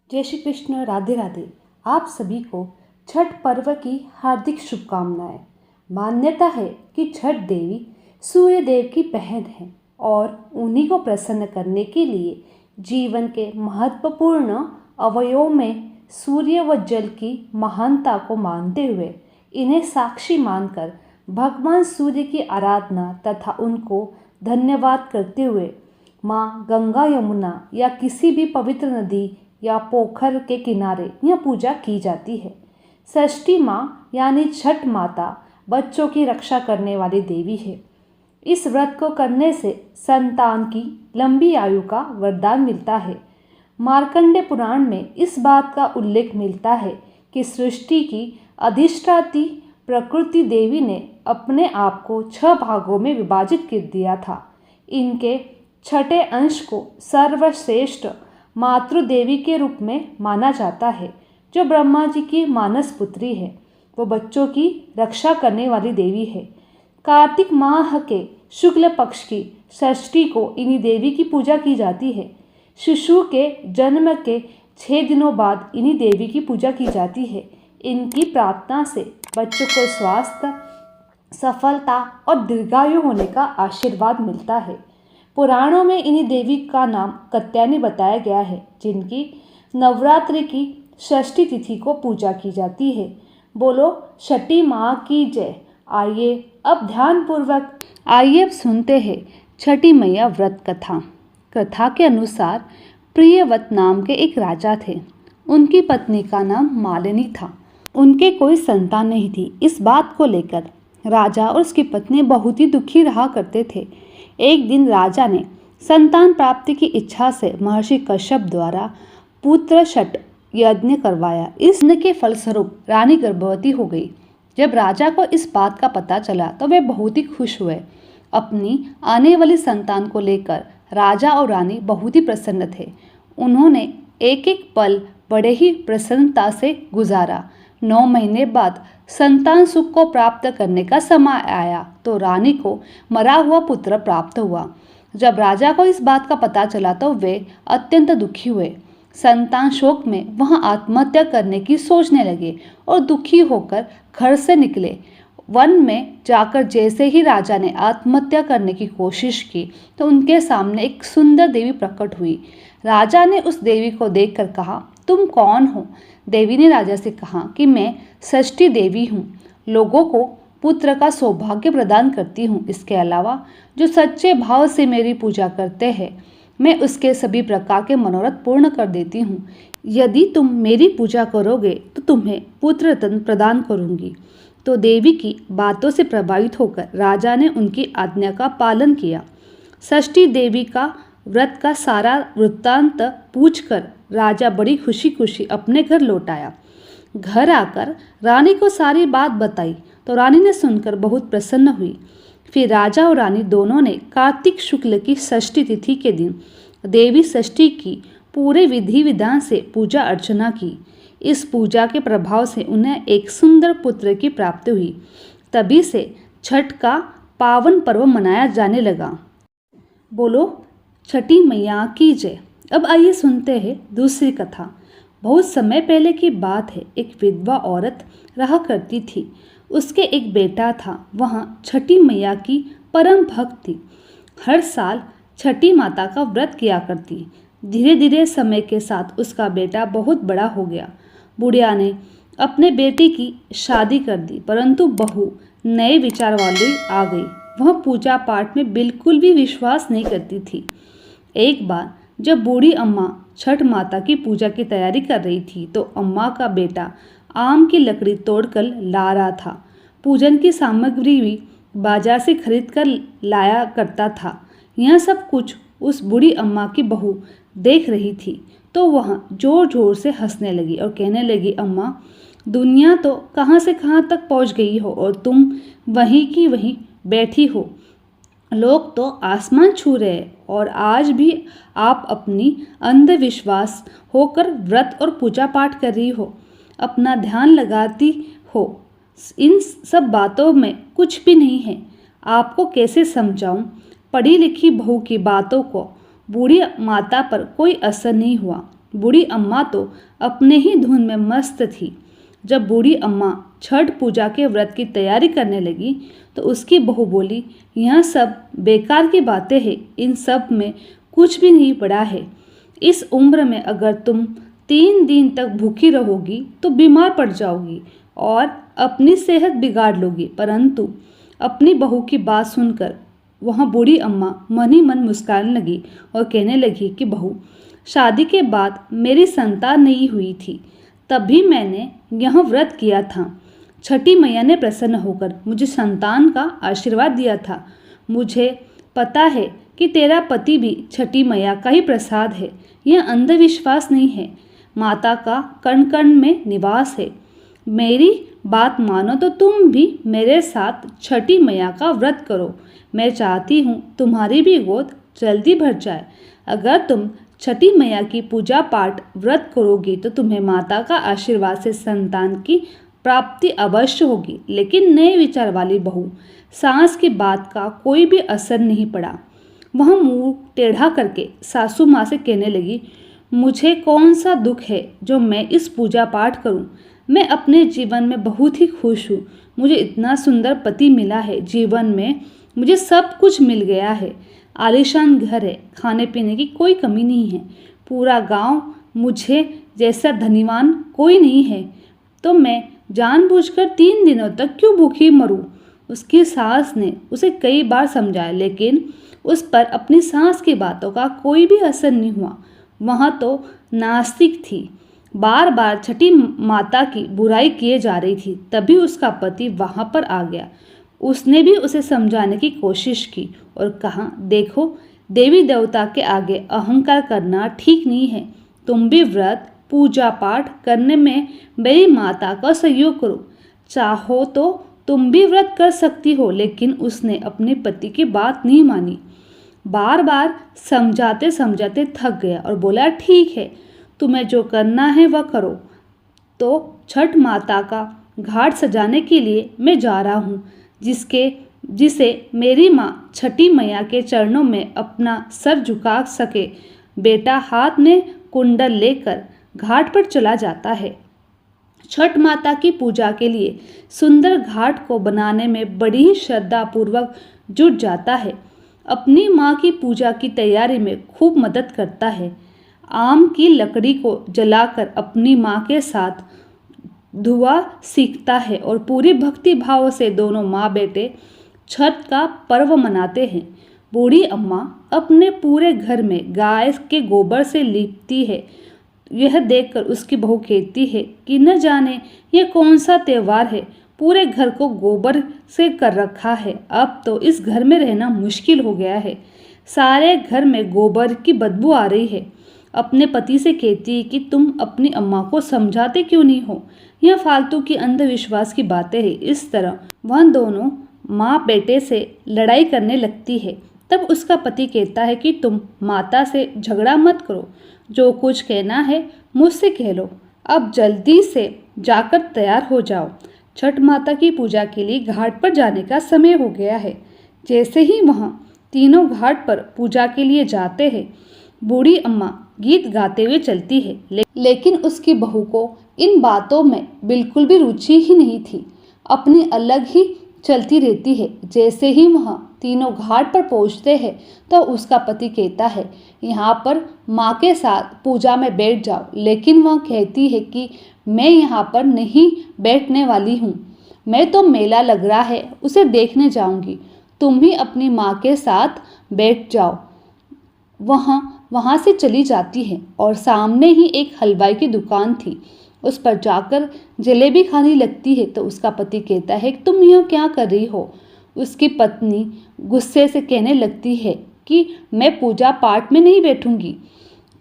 जय श्री कृष्ण, राधे राधे। आप सभी को छठ पर्व की हार्दिक शुभकामनाएं। मान्यता है कि छठ देवी सूर्य देव की बहन है और उन्हीं को प्रसन्न करने के लिए जीवन के महत्वपूर्ण अवयवों में सूर्य व जल की महानता को मानते हुए इन्हें साक्षी मानकर भगवान सूर्य की आराधना तथा उनको धन्यवाद करते हुए माँ गंगा, यमुना या किसी भी पवित्र नदी या पोखर के किनारे यह पूजा की जाती है। षष्ठी माँ यानी छठ माता बच्चों की रक्षा करने वाली देवी है। इस व्रत को करने से संतान की लंबी आयु का वरदान मिलता है। मार्कंडे पुराण में इस बात का उल्लेख मिलता है कि सृष्टि की अधिष्ठात्री प्रकृति देवी ने अपने आप को 6 भागों में विभाजित कर दिया था। इनके छठे अंश को सर्वश्रेष्ठ मातृदेवी के रूप में माना जाता है, जो ब्रह्मा जी की मानस पुत्री है। वो बच्चों की रक्षा करने वाली देवी है। कार्तिक माह के शुक्ल पक्ष की षष्ठी को इन्हीं देवी की पूजा की जाती है। शिशु के जन्म के 6 दिनों बाद इन्हीं देवी की पूजा की जाती है। इनकी प्रार्थना से बच्चों को स्वास्थ्य, सफलता और दीर्घायु होने का आशीर्वाद मिलता है। पुराणों में इन्हीं देवी का नाम कात्यायनी बताया गया है, जिनकी नवरात्रि की षष्ठी तिथि को पूजा की जाती है। बोलो छठी माँ की जय। आइए अब सुनते हैं छठी मैया व्रत कथा। कथा के अनुसार प्रियव्रत नाम के एक राजा थे। उनकी पत्नी का नाम मालिनी था। उनके कोई संतान नहीं थी। इस बात को लेकर राजा और उसकी पत्नी बहुत ही दुखी रहा करते थे। एक दिन राजा ने संतान प्राप्ति की इच्छा से महर्षि कश्यप द्वारा पुत्र छठ यज्ञ करवाया। इस यज्ञ के फलस्वरूप रानी गर्भवती हो गई। जब राजा को इस बात का पता चला तो वे बहुत ही खुश हुए। अपनी आने वाली संतान को लेकर राजा और रानी बहुत ही प्रसन्न थे। उन्होंने एक एक पल बड़े ही प्रसन्नता से गुजारा। 9 महीने बाद संतान सुख को प्राप्त करने का समय आया तो रानी को मरा हुआ पुत्र प्राप्त हुआ। जब राजा को इस बात का पता चला तो वे अत्यंत दुखी हुए। संतान शोक में वह आत्महत्या करने की सोचने लगे और दुखी होकर घर से निकले। वन में जाकर जैसे ही राजा ने आत्महत्या करने की कोशिश की तो उनके सामने एक सुंदर देवी प्रकट हुई। राजा ने उस देवी को देखकर कहा, तुम कौन हो? देवी ने राजा से कहा कि मैं षष्ठी देवी हूँ, लोगों को पुत्र का सौभाग्य प्रदान करती हूँ। इसके अलावा जो सच्चे भाव से मेरी पूजा करते हैं, मैं उसके सभी प्रकार के मनोरथ पूर्ण कर देती हूँ। यदि तुम मेरी पूजा करोगे तो तुम्हें पुत्र रत्न प्रदान करूँगी। तो देवी की बातों से प्रभावित होकर राजा ने उनकी आज्ञा का पालन किया। षष्ठी देवी का व्रत का सारा वृत्तांत पूछकर राजा बड़ी खुशी खुशी अपने घर लौट आया। घर आकर रानी को सारी बात बताई तो रानी ने सुनकर बहुत प्रसन्न हुई। फिर राजा और रानी दोनों ने कार्तिक शुक्ल की षष्ठी तिथि के दिन देवी षष्ठी की पूरे विधि विधान से पूजा अर्चना की। इस पूजा के प्रभाव से उन्हें एक सुंदर पुत्र की प्राप्ति हुई। तभी से छठ का पावन पर्व मनाया जाने लगा। बोलो छठी मैया की जय। अब आइए सुनते हैं दूसरी कथा। बहुत समय पहले की बात है। एक विधवा औरत रहा करती थी। उसके एक बेटा था। वह छठी मैया की परम भक्त थी। हर साल छठी माता का व्रत किया करती। धीरे धीरे समय के साथ उसका बेटा बहुत बड़ा हो गया। बुढ़िया ने अपने बेटे की शादी कर दी, परंतु बहू नए विचार वाली आ गई। वह पूजा पाठ में बिल्कुल भी विश्वास नहीं करती थी। एक बार जब बूढ़ी अम्मा छठ माता की पूजा की तैयारी कर रही थी तो अम्मा का बेटा आम की लकड़ी तोड़कर ला रहा था। पूजन की सामग्री भी बाजार से खरीद कर लाया करता था। यह सब कुछ उस बूढ़ी अम्मा की बहू देख रही थी तो वह जोर जोर से हंसने लगी और कहने लगी, अम्मा, दुनिया तो कहाँ से कहाँ तक पहुँच गई हो और तुम वहीं की वहीं बैठी हो। लोग तो आसमान छू रहे हैं और आज भी आप अपनी अंधविश्वास होकर व्रत और पूजा पाठ कर रही हो, अपना ध्यान लगाती हो। इन सब बातों में कुछ भी नहीं है। आपको कैसे समझाऊं? पढ़ी लिखी बहू की बातों को बूढ़ी माता पर कोई असर नहीं हुआ। बूढ़ी अम्मा तो अपने ही धुन में मस्त थी। जब बूढ़ी अम्मा छठ पूजा के व्रत की तैयारी करने लगी तो उसकी बहू बोली, यह सब बेकार की बातें हैं, इन सब में कुछ भी नहीं पड़ा है। इस उम्र में अगर तुम 3 दिन तक भूखी रहोगी तो बीमार पड़ जाओगी और अपनी सेहत बिगाड़ लोगी। परंतु अपनी बहू की बात सुनकर वहाँ बूढ़ी अम्मा मन ही मन मुस्कुराने लगी और कहने लगी कि बहू, शादी के बाद मेरी संतान नहीं हुई थी, तब भी मैंने यह व्रत किया था। छठी मैया ने प्रसन्न होकर मुझे संतान का आशीर्वाद दिया था। मुझे पता है कि तेरा पति भी छठी मैया का ही प्रसाद है। यह अंधविश्वास नहीं है, माता का कण कण में निवास है। मेरी बात मानो तो तुम भी मेरे साथ छठी मैया का व्रत करो। मैं चाहती हूँ तुम्हारी भी गोद जल्दी भर जाए। अगर तुम छठी मैया की पूजा पाठ व्रत करोगी तो तुम्हें माता का आशीर्वाद से संतान की प्राप्ति अवश्य होगी। लेकिन नए विचार वाली बहू सास की बात का कोई भी असर नहीं पड़ा। वह मुंह टेढ़ा करके सासू माँ से कहने लगी, मुझे कौन सा दुख है जो मैं इस पूजा पाठ करूं? मैं अपने जीवन में बहुत ही खुश हूँ। मुझे इतना सुंदर पति मिला है, जीवन में मुझे सब कुछ मिल गया है। आलीशान घर है, खाने पीने की कोई कमी नहीं है। पूरा गांव मुझे जैसा धनीवान कोई नहीं है, तो मैं जानबूझकर 3 दिनों तक क्यों भूखी मरूं? उसकी सास ने उसे कई बार समझाया, लेकिन उस पर अपनी सास की बातों का कोई भी असर नहीं हुआ। वह तो नास्तिक थी, बार बार छठी माता की बुराई किए जा रही थी। तभी उसका पति वहाँ पर आ गया। उसने भी उसे समझाने की कोशिश की और कहा, देखो, देवी देवता के आगे अहंकार करना ठीक नहीं है। तुम भी व्रत पूजा पाठ करने में मेरी माता का सहयोग करो। चाहो तो तुम भी व्रत कर सकती हो। लेकिन उसने अपने पति की बात नहीं मानी। बार बार समझाते समझाते थक गया और बोला, ठीक है, तुम्हें जो करना है वह करो। तो छठ माता का घाट सजाने के लिए मैं जा रहा हूँ, जिसे मेरी माँ छठी मैया के चरणों में अपना सर झुका सके। बेटा हाथ में कुंडल लेकर घाट पर चला जाता है। छठ माता की पूजा के लिए सुंदर घाट को बनाने में बड़ी ही श्रद्धा पूर्वक जुट जाता है। अपनी माँ की पूजा की तैयारी में खूब मदद करता है। आम की लकड़ी को जलाकर अपनी माँ के साथ धुआं सीखता है और पूरी भक्ति भाव से दोनों माँ बेटे छठ का पर्व मनाते हैं। बूढ़ी अम्मा अपने पूरे घर में गाय के गोबर से लीपती है। यह देखकर उसकी बहू कहती है कि न जाने यह कौन सा त्योहार है, पूरे घर को गोबर से कर रखा है। अब तो इस घर में रहना मुश्किल हो गया है। सारे घर में गोबर की बदबू आ रही है। अपने पति से कहती है कि तुम अपनी अम्मा को समझाते क्यों नहीं हो? यह फालतू की अंधविश्वास की बातें हैं। इस तरह वह दोनों माँ बेटे से लड़ाई करने लगती है। तब उसका पति कहता है कि तुम माता से झगड़ा मत करो, जो कुछ कहना है मुझसे कह लो। अब जल्दी से जाकर तैयार हो जाओ। छठ माता की पूजा के लिए घाट पर जाने का समय हो गया है। जैसे ही वहाँ तीनों घाट पर पूजा के लिए जाते हैं, बूढ़ी अम्मा गीत गाते हुए चलती है, लेकिन उसकी बहू को इन बातों में बिल्कुल भी रुचि ही नहीं थी। अपनी अलग ही चलती रहती है। जैसे ही वहाँ तीनों घाट पर पहुँचते हैं तो उसका पति कहता है, यहाँ पर माँ के साथ पूजा में बैठ जाओ। लेकिन वह कहती है कि मैं यहाँ पर नहीं बैठने वाली हूँ, मैं तो मेला लग रहा है उसे देखने जाऊँगी, तुम ही अपनी माँ के साथ बैठ जाओ। वहाँ से चली जाती है और सामने ही एक हलवाई की दुकान थी। उस पर जाकर जलेबी खाने लगती है तो उसका पति कहता है, तुम यह क्या कर रही हो? उसकी पत्नी गुस्से से कहने लगती है कि मैं पूजा पाठ में नहीं बैठूंगी।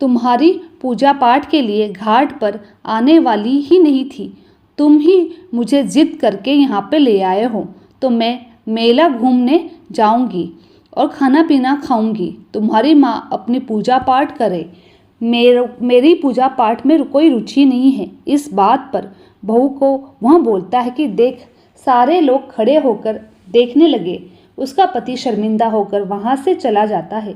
तुम्हारी पूजा पाठ के लिए घाट पर आने वाली ही नहीं थी। तुम ही मुझे जिद करके यहाँ पे ले आए हो, तो मैं मेला घूमने जाऊंगी और खाना पीना खाऊंगी। तुम्हारी माँ अपनी पूजा पाठ करे, मेरी पूजा पाठ में कोई रुचि नहीं है। इस बात पर बहू को वह बोलता है कि देख, सारे लोग खड़े होकर देखने लगे। उसका पति शर्मिंदा होकर वहाँ से चला जाता है।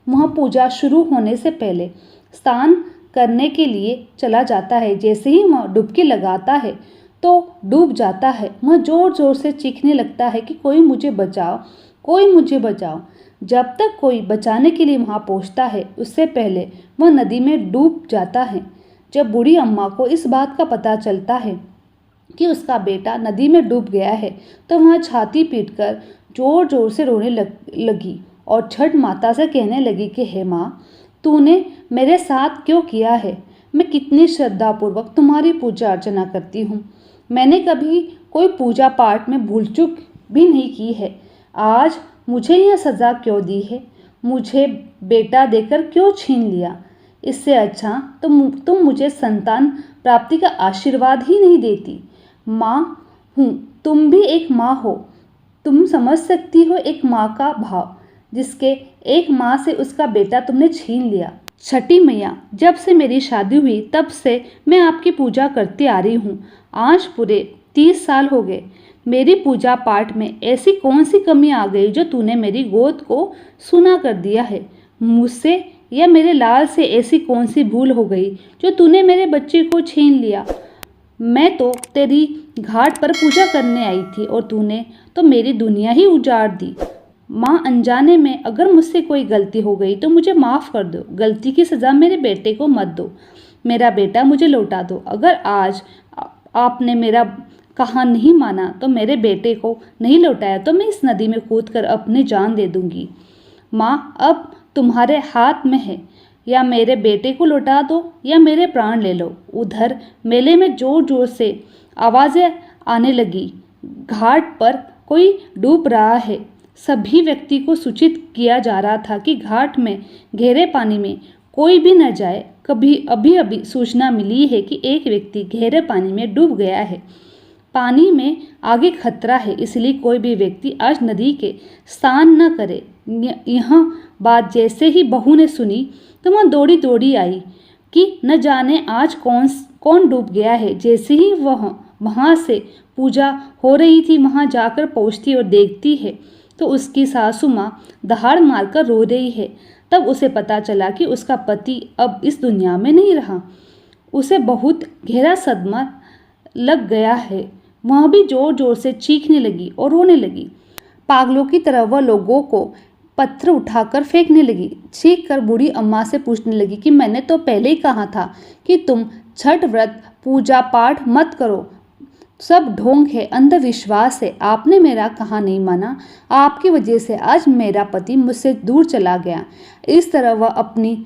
वह पूजा शुरू होने से पहले स्नान करने के लिए चला जाता है। जैसे ही वह डुबकी लगाता है तो डूब जाता है। वह जोर जोर से चीखने लगता है कि कोई मुझे बचाओ, कोई मुझे बचाओ। जब तक कोई बचाने के लिए वहाँ पहुँचता है उससे पहले वह नदी में डूब जाता है। जब बूढ़ी अम्मा को इस बात का पता चलता है कि उसका बेटा नदी में डूब गया है तो वह छाती पीटकर जोर जोर से रोने लगी और छठ माता से कहने लगी कि हे माँ, तूने मेरे साथ क्यों किया है? मैं कितनी श्रद्धापूर्वक तुम्हारी पूजा अर्चना करती हूँ। मैंने कभी कोई पूजा पाठ में भूल चूक भी नहीं की है। आज मुझे यह सज़ा क्यों दी है? मुझे बेटा देकर क्यों छीन लिया? इससे अच्छा तुम मुझे संतान प्राप्ति का आशीर्वाद ही नहीं देती। माँ हूँ, तुम भी एक माँ हो। तुम समझ सकती हो एक माँ का भाव, जिसके एक माँ से उसका बेटा तुमने छीन लिया। छठी मैया, जब से मेरी शादी हुई तब से मैं आपकी पूजा करती आ रही हूँ। आज पूरे 30 साल हो गए। मेरी पूजा पाठ में ऐसी कौन सी कमी आ गई जो तूने मेरी गोद को सूना कर दिया है? मुझसे या मेरे लाल से ऐसी कौन सी भूल हो गई जो तूने मेरे बच्चे को छीन लिया? मैं तो तेरी घाट पर पूजा करने आई थी और तूने तो मेरी दुनिया ही उजाड़ दी। माँ, अनजाने में अगर मुझसे कोई गलती हो गई तो मुझे माफ़ कर दो। गलती की सज़ा मेरे बेटे को मत दो। मेरा बेटा मुझे लौटा दो। अगर आज आपने मेरा कहा नहीं माना तो मेरे बेटे को नहीं लौटाया तो मैं इस नदी में कूदकर अपनी जान दे दूंगी। माँ, अब तुम्हारे हाथ में है, या मेरे बेटे को लौटा दो या मेरे प्राण ले लो। उधर मेले में जोर जोर से आवाज़ें आने लगी। घाट पर कोई डूब रहा है। सभी व्यक्ति को सूचित किया जा रहा था कि घाट में गहरे पानी में कोई भी न जाए। अभी अभी सूचना मिली है कि एक व्यक्ति गहरे पानी में डूब गया है। पानी में आगे खतरा है, इसलिए कोई भी व्यक्ति आज नदी के स्नान न करे। यह बात जैसे ही बहू ने सुनी तो वह दौड़ी दौड़ी आई कि न जाने आज कौन डूब गया है। जैसे ही वह वहाँ से पूजा हो रही थी वहाँ जाकर पहुँचती और देखती है तो उसकी सासू माँ दहाड़ मारकर रो रही है। तब उसे पता चला कि उसका पति अब इस दुनिया में नहीं रहा। उसे बहुत गहरा सदमा लग गया है। वह भी जोर जोर से चीखने लगी और रोने लगी। पागलों की तरह वह लोगों को पत्थर उठाकर फेंकने लगी। चीख कर बूढ़ी अम्मा से पूछने लगी कि मैंने तो पहले ही कहा था कि तुम छठ व्रत पूजा पाठ मत करो। सब ढोंग है, अंधविश्वास है। आपने मेरा कहा नहीं माना। आपकी वजह से आज मेरा पति मुझसे दूर चला गया। इस तरह वह अपनी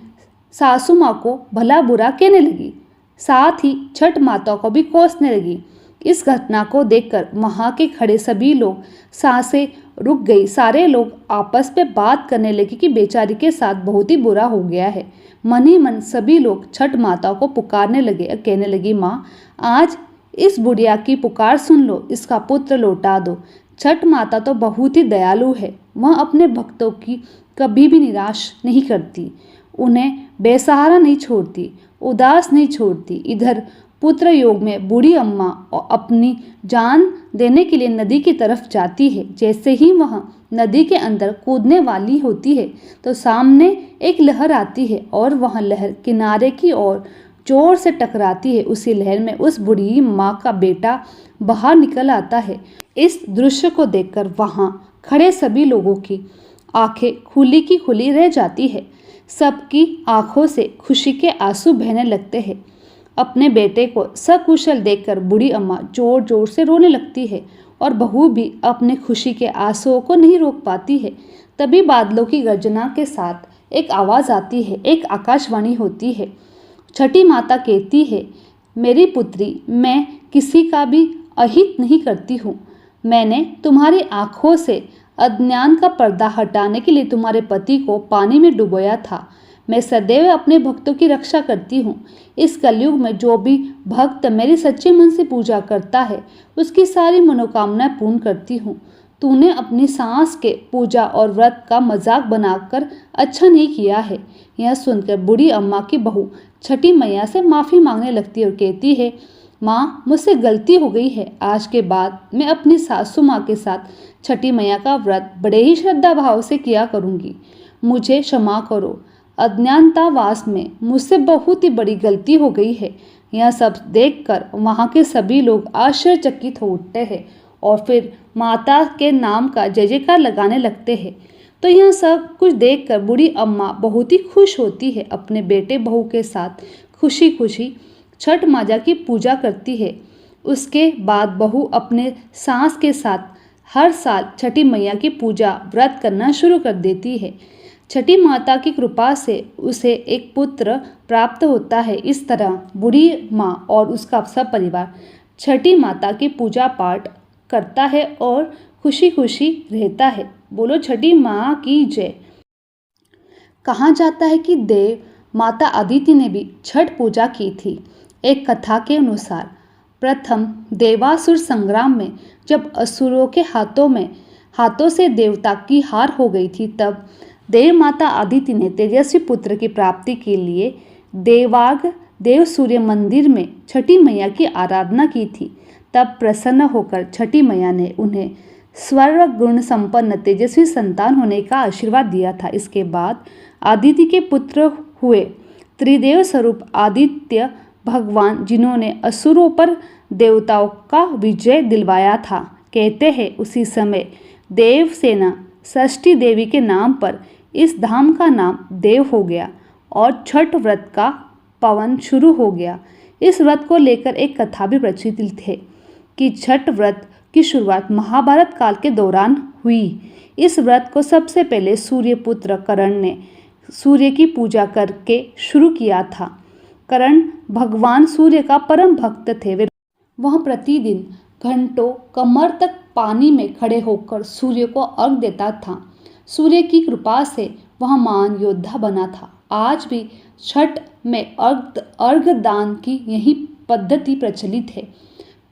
सासू माँ को भला बुरा कहने लगी, साथ ही छठ माता को भी कोसने लगी। इस घटना को देखकर वहाँ के खड़े सभी लोग सांसें रुक गई। सारे लोग आपस में बात करने लगे कि बेचारी के साथ बहुत ही बुरा हो गया है। मन ही मन सभी लोग छठ माता को पुकारने लगे और कहने लगी, माँ, आज इस बुढ़िया की पुकार सुन लो, इसका पुत्र लौटा दो। छठ माता तो बहुत ही दयालु है। वह अपने भक्तों की कभी भी निराश नहीं करती, उन्हें बेसहारा नहीं छोड़ती, उदास नहीं छोड़ती। इधर पुत्र योग में बूढ़ी अम्मा अपनी जान देने के लिए नदी की तरफ जाती है। जैसे ही वह नदी के अंदर कूदने वाली होती है तो सामने एक लहर आती है और वह लहर किनारे की ओर जोर से टकराती है। उसी लहर में उस बूढ़ी माँ का बेटा बाहर निकल आता है। इस दृश्य को देखकर वहाँ खड़े सभी लोगों की आंखें खुली की खुली रह जाती है। सबकी आंखों से खुशी के आंसू बहने लगते हैं। अपने बेटे को सकुशल देखकर बूढ़ी अम्मा जोर जोर से रोने लगती है और बहू भी अपने खुशी के आंसुओं को नहीं रोक पाती है। तभी बादलों की गर्जना के साथ एक आवाज़ आती है, एक आकाशवाणी होती है। छठी माता कहती है, मेरी पुत्री, मैं किसी का भी अहित नहीं करती हूँ। मैंने तुम्हारी आँखों से अज्ञान का पर्दा हटाने के लिए तुम्हारे पति को पानी में डुबोया था। मैं सदैव अपने भक्तों की रक्षा करती हूँ। इस कलयुग में जो भी भक्त मेरी सच्चे मन से पूजा करता है उसकी सारी मनोकामनाएं पूर्ण करती हूँ। तूने अपनी सांस के पूजा और व्रत का मजाक बनाकर अच्छा नहीं किया है। यह सुनकर बूढ़ी अम्मा की बहू छठी मैया से माफ़ी मांगने लगती है और कहती है, माँ, मुझसे गलती हो गई है। आज के बाद मैं अपनी सासू माँ के साथ छठी मैया का व्रत बड़े ही श्रद्धा भाव से किया करूँगी। मुझे क्षमा करो। अज्ञातवास में मुझसे बहुत ही बड़ी गलती हो गई है। यह सब देखकर वहाँ के सभी लोग आश्चर्यचकित हो उठते हैं और फिर माता के नाम का जय जयकार लगाने लगते हैं। तो यह सब कुछ देखकर बूढ़ी अम्मा बहुत ही खुश होती है। अपने बेटे बहू के साथ खुशी खुशी छठ माता की पूजा करती है। उसके बाद बहू अपने सास के साथ हर साल छठी मैया की पूजा व्रत करना शुरू कर देती है। छठी माता की कृपा से उसे एक पुत्र प्राप्त होता है। इस तरह बूढ़ी माँ और उसका सब परिवार छठी माता की पूजा पाठ करता है और खुशी खुशी रहता है। बोलो छठी माँ की जय। कहा जाता है कि देव माता अदिति ने भी छठ पूजा की थी। एक कथा के अनुसार प्रथम देवासुर संग्राम में जब असुरों के हाथों से देवता की हार हो गई थी, तब देव माता अदिति ने तेजस्वी पुत्र की प्राप्ति के लिए देव सूर्य मंदिर में छठी मैया की आराधना की थी। तब प्रसन्न होकर छठी मैया ने उन्हें स्वर्ग गुण संपन्न तेजस्वी संतान होने का आशीर्वाद दिया था। इसके बाद आदित्य के पुत्र हुए त्रिदेव स्वरूप आदित्य भगवान, जिन्होंने असुरों पर देवताओं का विजय दिलवाया था। कहते हैं उसी समय देवसेना षष्ठी देवी के नाम पर इस धाम का नाम देव हो गया और छठ व्रत का पावन शुरू हो गया। इस व्रत को लेकर एक कथा भी प्रचलित है कि छठ व्रत की शुरुआत महाभारत काल के दौरान हुई। इस व्रत को सबसे पहले सूर्यपुत्र कर्ण ने सूर्य की पूजा करके शुरू किया था। कर्ण भगवान सूर्य का परम भक्त थे। वह प्रतिदिन घंटों कमर तक पानी में खड़े होकर सूर्य को अर्घ देता था। सूर्य की कृपा से वह महान योद्धा बना था। आज भी छठ में अर्घ दान की यही पद्धति प्रचलित है।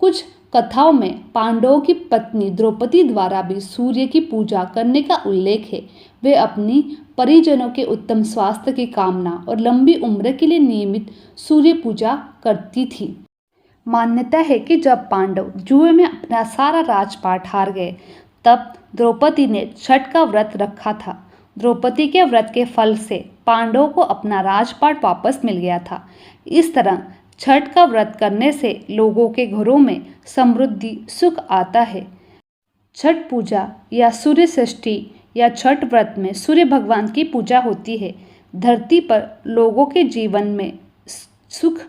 कुछ कथाओं में पांडवों की पत्नी द्रौपदी द्वारा भी सूर्य की पूजा करने का उल्लेख है। वे अपनी परिजनों के उत्तम स्वास्थ्य की कामना और लंबी उम्र के लिए नियमित सूर्य पूजा करती थी। मान्यता है कि जब पांडव जुए में अपना सारा राजपाट हार गए, तब द्रौपदी ने छठ का व्रत रखा था। द्रौपदी के व्रत के फल से पांडवों को अपना राजपाट वापस मिल गया था। इस तरह छठ का व्रत करने से लोगों के घरों में समृद्धि सुख आता है। छठ पूजा या सूर्य षष्ठी या छठ व्रत में सूर्य भगवान की पूजा होती है। धरती पर लोगों के जीवन में सुख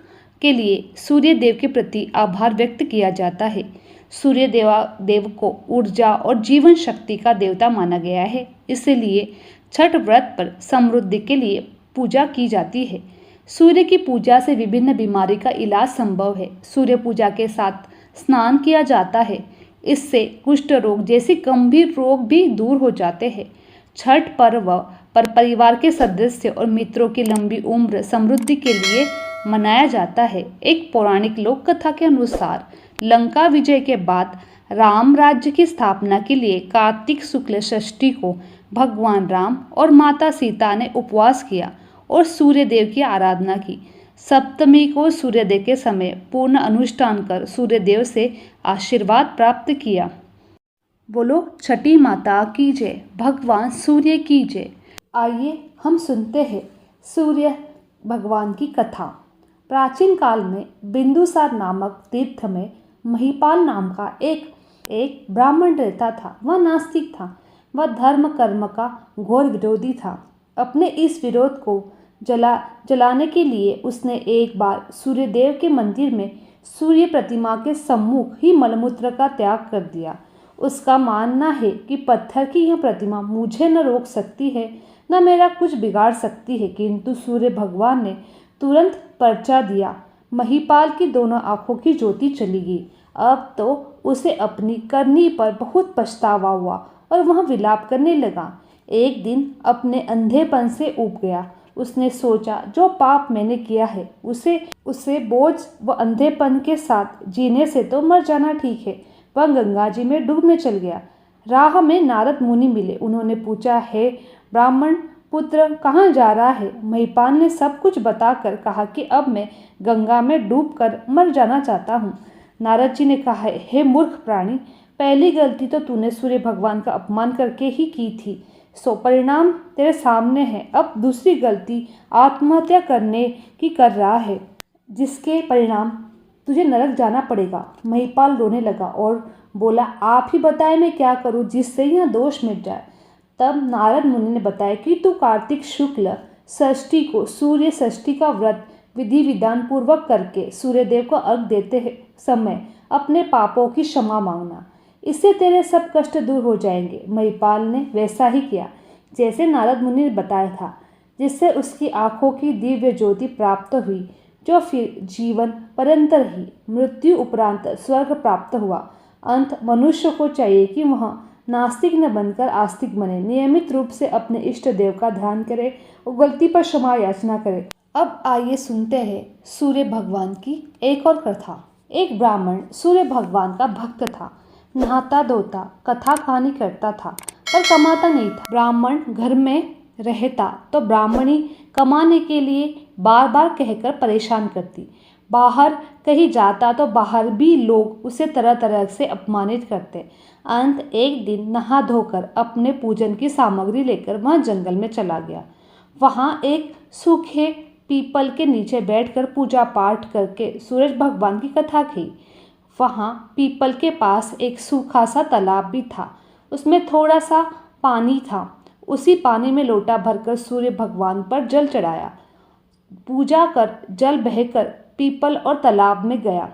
के लिए सूर्य देव के प्रति आभार व्यक्त किया जाता है। सूर्य देव को ऊर्जा और जीवन शक्ति का देवता माना गया है, इसलिए छठ व्रत पर समृद्धि के लिए पूजा की जाती है। सूर्य की पूजा से विभिन्न बीमारी का इलाज संभव है। सूर्य पूजा के साथ स्नान किया जाता है, इससे कुष्ठ रोग जैसे गंभीर रोग भी दूर हो जाते हैं। छठ पर्व पर परिवार के सदस्य और मित्रों की लंबी उम्र समृद्धि के लिए मनाया जाता है। एक पौराणिक लोक कथा के अनुसार लंका विजय के बाद राम राज्य की स्थापना के लिए कार्तिक शुक्ल षष्ठी को भगवान राम और माता सीता ने उपवास किया और सूर्य देव की आराधना की। सप्तमी को सूर्योदय के समय पूर्ण अनुष्ठान कर सूर्य देव से आशीर्वाद प्राप्त किया। बोलो छठी माता की जय, भगवान सूर्य की जय। आइए हम सुनते हैं सूर्य भगवान की कथा। प्राचीन काल में बिंदुसार नामक तीर्थ में महिपाल नाम का एक ब्राह्मण रहता था। वह नास्तिक था। वह धर्म कर्म का घोर विरोधी था। अपने इस विरोध को जलाने के लिए उसने एक बार सूर्यदेव के मंदिर में सूर्य प्रतिमा के सम्मुख ही मलमूत्र का त्याग कर दिया। उसका मानना है कि पत्थर की यह प्रतिमा मुझे न रोक सकती है, न मेरा कुछ बिगाड़ सकती है। किंतु सूर्य भगवान ने तुरंत पर्चा दिया। महिपाल की दोनों आंखों की ज्योति चली गई। अब तो उसे अपनी करनी पर बहुत पछतावा हुआ और वह विलाप करने लगा। एक दिन अपने अंधेपन से ऊब गया। उसने सोचा, जो पाप मैंने किया है उसे बोझ व अंधेपन के साथ जीने से तो मर जाना ठीक है। वह गंगा जी में डूबने चल गया। राह में नारद मुनि मिले। उन्होंने पूछा, हे ब्राह्मण पुत्र, कहाँ जा रहा है? महिपाल ने सब कुछ बताकर कहा कि अब मैं गंगा में डूबकर मर जाना चाहता हूँ। नारद जी ने कहा, हे मूर्ख प्राणी, पहली गलती तो तूने सूर्य भगवान का अपमान करके ही की थी। सो परिणाम तेरे सामने है। अब दूसरी गलती आत्महत्या करने की कर रहा है, जिसके परिणाम तुझे नरक जाना पड़ेगा। महिपाल रोने लगा और बोला, आप ही बताए मैं क्या करूं जिससे यह दोष मिट जाए। तब नारद मुनि ने बताया कि तू कार्तिक शुक्ल षष्ठी को सूर्य षष्ठी का व्रत विधि विधान पूर्वक करके सूर्यदेव को अर्घ देते समय अपने पापों की क्षमा मांगना, इससे तेरे सब कष्ट दूर हो जाएंगे। महिपाल ने वैसा ही किया जैसे नारद मुनि ने बताया था, जिससे उसकी आंखों की दिव्य ज्योति प्राप्त हुई, जो फिर जीवन परंतर ही मृत्यु उपरांत स्वर्ग प्राप्त हुआ। अंत मनुष्य को चाहिए कि वह नास्तिक न बनकर आस्तिक बने, नियमित रूप से अपने इष्ट देव का ध्यान करे और गलती पर क्षमा याचना करे। अब आइए सुनते हैं सूर्य भगवान की एक और कथा। एक ब्राह्मण सूर्य भगवान का भक्त था। नहाता धोता कथा कहानी करता था, पर कमाता नहीं था। ब्राह्मण घर में रहता तो ब्राह्मणी कमाने के लिए बार बार कहकर परेशान करती। बाहर कहीं जाता तो बाहर भी लोग उसे तरह तरह से अपमानित करते। अंत एक दिन नहा धोकर अपने पूजन की सामग्री लेकर वह जंगल में चला गया। वहाँ एक सूखे पीपल के नीचे बैठकर पूजा पाठ करके सूरज भगवान की कथा की। वहाँ पीपल के पास एक सूखा सा तालाब भी था, उसमें थोड़ा सा पानी था। उसी पानी में लोटा भरकर सूर्य भगवान पर जल चढ़ाया। पूजा कर जल बहकर पीपल और तालाब में गया।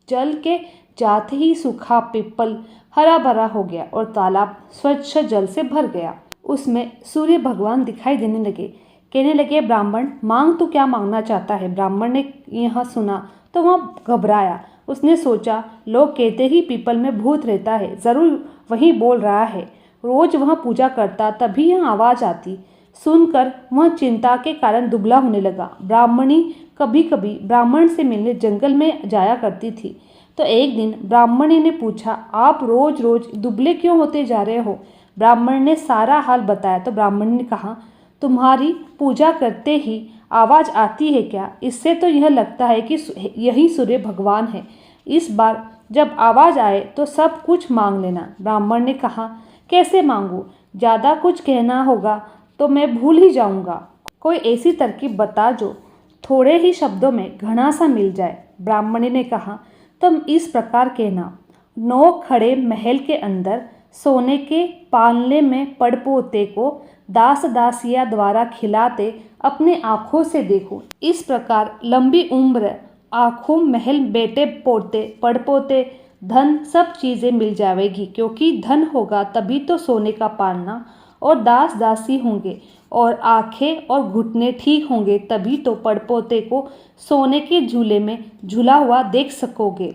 जल के जाते ही सूखा पीपल हरा भरा हो गया और तालाब स्वच्छ जल से भर गया। उसमें सूर्य भगवान दिखाई देने लगे। कहने लगे, ब्राह्मण मांग, तू क्या मांगना चाहता है। ब्राह्मण ने यह सुना तो वह घबराया। उसने सोचा, लोग कहते ही पीपल में भूत रहता है, जरूर वही बोल रहा है। रोज वह पूजा करता, तभी यह आवाज़ आती। सुनकर वह चिंता के कारण दुबला होने लगा। ब्राह्मणी कभी कभी ब्राह्मण से मिलने जंगल में जाया करती थी। तो एक दिन ब्राह्मणी ने पूछा, आप रोज रोज दुबले क्यों होते जा रहे हो। ब्राह्मण ने सारा हाल बताया तो ब्राह्मण ने कहा, तुम्हारी पूजा करते ही आवाज़ आती है क्या। इससे तो यह लगता है कि यही सूर्य भगवान है। इस बार जब आवाज़ आए तो सब कुछ मांग लेना। ब्राह्मण ने कहा, कैसे मांगूँ, ज़्यादा कुछ कहना होगा तो मैं भूल ही जाऊंगा। कोई ऐसी तरकीब बता जो थोड़े ही शब्दों में घना सा मिल जाए। ब्राह्मणी ने कहा, तुम इस प्रकार कहना, 9 खड़े महल के अंदर सोने के पालने में पड़पोते को दास दासिया द्वारा खिलाते अपने आँखों से देखो। इस प्रकार लंबी उम्र, आँखों, महल, बेटे पोते, पड़पोते, धन, सब चीज़ें मिल जाएगी। क्योंकि धन होगा तभी तो सोने का पालना और दास दासी होंगे, और आँखें और घुटने ठीक होंगे तभी तो पड़पोते को सोने के झूले में झूला हुआ देख सकोगे।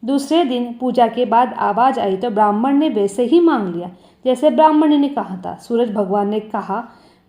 दूसरे दिन पूजा के बाद आवाज़ आई तो ब्राह्मण ने वैसे ही मांग लिया जैसे ब्राह्मण ने कहा था। सूरज भगवान ने कहा,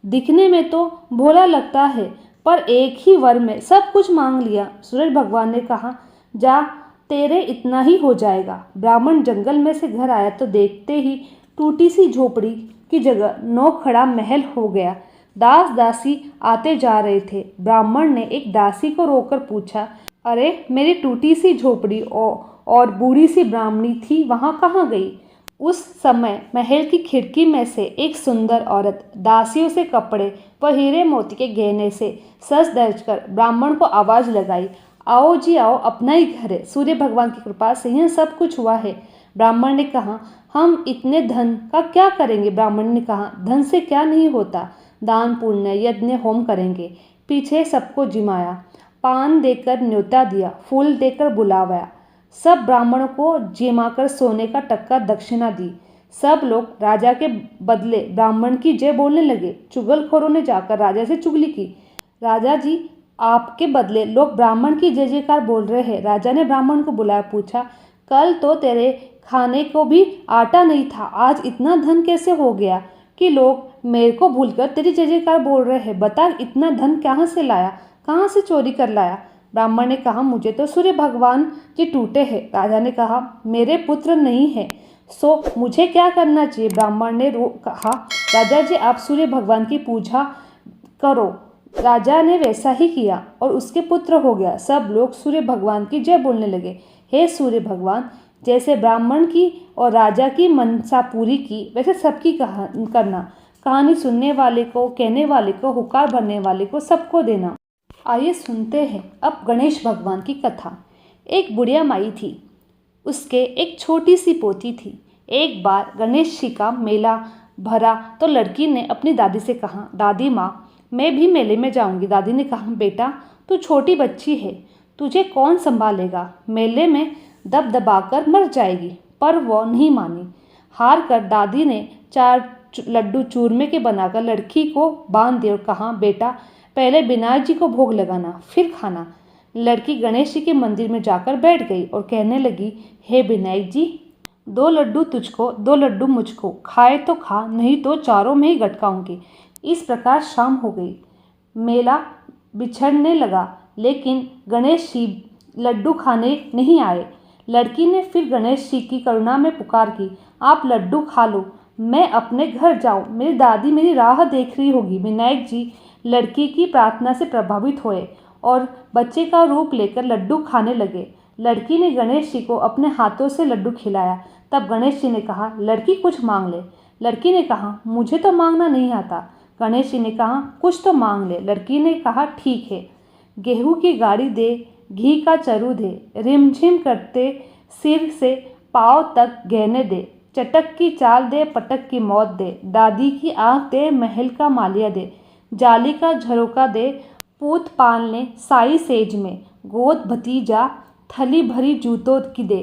दिखने में तो भोला लगता है, पर एक ही वर में सब कुछ मांग लिया। सूरज भगवान ने कहा, जा, तेरे इतना ही हो जाएगा। ब्राह्मण जंगल में से घर आया तो देखते ही टूटी सी झोपड़ी की जगह 9 खड़ा महल हो गया। दास दासी आते जा रहे थे। ब्राह्मण ने एक दासी को रोककर पूछा, अरे, मेरी टूटी सी झोपड़ी और बूढ़ी सी ब्राह्मणी थी, वहाँ कहाँ गई। उस समय महल की खिड़की में से एक सुंदर औरत दासियों से कपड़े व हीरे मोती के गहने से सज धज कर ब्राह्मण को आवाज़ लगाई, आओ जी आओ, अपना ही घर है। सूर्य भगवान की कृपा से यह सब कुछ हुआ है। ब्राह्मण ने कहा, हम इतने धन का क्या करेंगे। ब्राह्मण ने कहा, धन से क्या नहीं होता, दान पुण्य यज्ञ होम करेंगे। पीछे सबको जिमाया, पान देकर न्योता दिया, फूल देकर बुलावाया। सब ब्राह्मणों को जिमाकर सोने का टक्का दक्षिणा दी। सब लोग राजा के बदले ब्राह्मण की जय बोलने लगे। चुगलखोरों ने जाकर राजा से चुगली की, राजा जी, आपके बदले लोग ब्राह्मण की जय जयकार बोल रहे हैं। राजा ने ब्राह्मण को बुलाया, पूछा, कल तो तेरे खाने को भी आटा नहीं था, आज इतना धन कैसे हो गया कि लोग मेरे को भूलकर तेरी जय जयकार बोल रहे हैं। बता, इतना धन कहाँ से लाया, कहाँ से चोरी कर लाया। ब्राह्मण ने कहा, मुझे तो सूर्य भगवान जी टूटे हैं। राजा ने कहा, मेरे पुत्र नहीं है, सो मुझे क्या करना चाहिए। ब्राह्मण ने कहा, राजा जी, आप सूर्य भगवान की पूजा करो। राजा ने वैसा ही किया और उसके पुत्र हो गया। सब लोग सूर्य भगवान की जय बोलने लगे। हे सूर्य भगवान, जैसे ब्राह्मण की और राजा की मनसा पूरी की, वैसे सबकी करना। कहानी सुनने वाले को, कहने वाले को, हुक्कार भरने वाले को, सबको देना। आइए सुनते हैं अब गणेश भगवान की कथा। एक बुढ़िया माई थी, उसके एक छोटी सी पोती थी। एक बार गणेश जी का मेला भरा तो लड़की ने अपनी दादी से कहा, दादी माँ, मैं भी मेले में जाऊंगी। दादी ने कहा, बेटा तू छोटी बच्ची है, तुझे कौन संभालेगा, मेले में दब दबाकर मर जाएगी। पर वो नहीं मानी। हार कर दादी ने 4 लड्डू चूरमे के बनाकर लड़की को बांध दिए और कहा, बेटा पहले विनायक जी को भोग लगाना, फिर खाना। लड़की गणेश जी के मंदिर में जाकर बैठ गई और कहने लगी, हे विनायक जी, 2 लड्डू तुझको, 2 लड्डू मुझको, खाए तो खा, नहीं तो चारों में ही गटकाऊंगी। इस प्रकार शाम हो गई। मेला बिछड़ने लगा, लेकिन गणेश जी लड्डू खाने नहीं आए। लड़की ने फिर गणेश जी की करुणा में पुकार की, आप लड्डू खा लो, मैं अपने घर जाऊं, मेरी दादी मेरी राह देख रही होगी। विनायक जी लड़की की प्रार्थना से प्रभावित हुए और बच्चे का रूप लेकर लड्डू खाने लगे। लड़की ने गणेश जी को अपने हाथों से लड्डू खिलाया। तब गणेश जी ने कहा, लड़की कुछ मांग ले। लड़की ने कहा, मुझे तो मांगना नहीं आता। गणेश जी ने कहा, कुछ तो मांग ले। लड़की ने कहा, ठीक है, गेहूं की गाड़ी दे, घी का चरू दे, रिमझिम करते सिर से पाँव तक गहने दे, चटक की चाल दे, पटक की मौत दे, दादी की आंख दे, महल का मालिया दे, जाली का झरोका दे, पूत पालने साई सेज में, गोद भतीजा थली भरी जूतों की दे,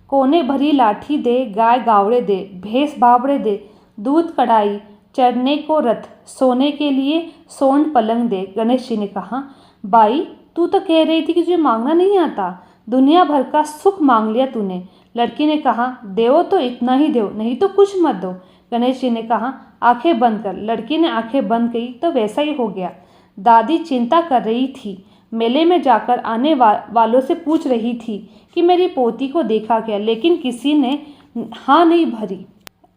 कोने भरी लाठी दे, गाय गावड़े दे, भैंस बावड़े दे, दूध कढ़ाई, चढ़ने को रथ, सोने के लिए सोन पलंग दे। गणेश जी ने कहा, बाई तू तो कह रही थी कि तुझे मांगना नहीं आता, दुनिया भर का सुख मांग लिया तूने। लड़की ने कहा, देवो तो इतना ही दो, नहीं तो कुछ मत दो। गणेश जी ने कहा, आंखें बंद कर। लड़की ने आंखें बंद की तो वैसा ही हो गया। दादी चिंता कर रही थी, मेले में जाकर आने वालों से पूछ रही थी कि मेरी पोती को देखा क्या, लेकिन किसी ने हाँ नहीं भरी।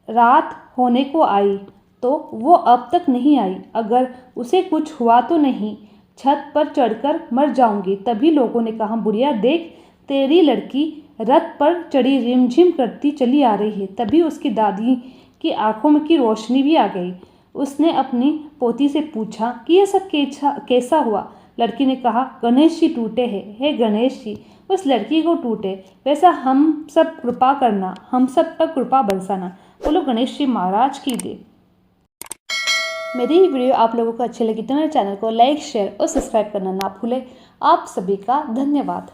रात होने को आई तो वो अब तक नहीं आई। अगर उसे कुछ हुआ तो नहीं, छत पर चढ़कर मर जाऊंगी। तभी लोगों ने कहा, बुढ़िया देख, तेरी लड़की रथ पर चढ़ी रिमझिम करती चली आ रही है। तभी उसकी दादी की आंखों में की रोशनी भी आ गई। उसने अपनी पोती से पूछा कि यह सब कैसा हुआ। लड़की ने कहा, गणेश जी टूटे हैं। हे गणेश जी उस लड़की को टूटे, वैसा हम सब कृपा करना, हम सब पर कृपा बरसाना। बोलो गणेश जी महाराज की जय। मेरी ये वीडियो आप लोगों को अच्छी लगी तो मेरे चैनल को लाइक, शेयर और सब्सक्राइब करना ना भूलें। आप सभी का धन्यवाद।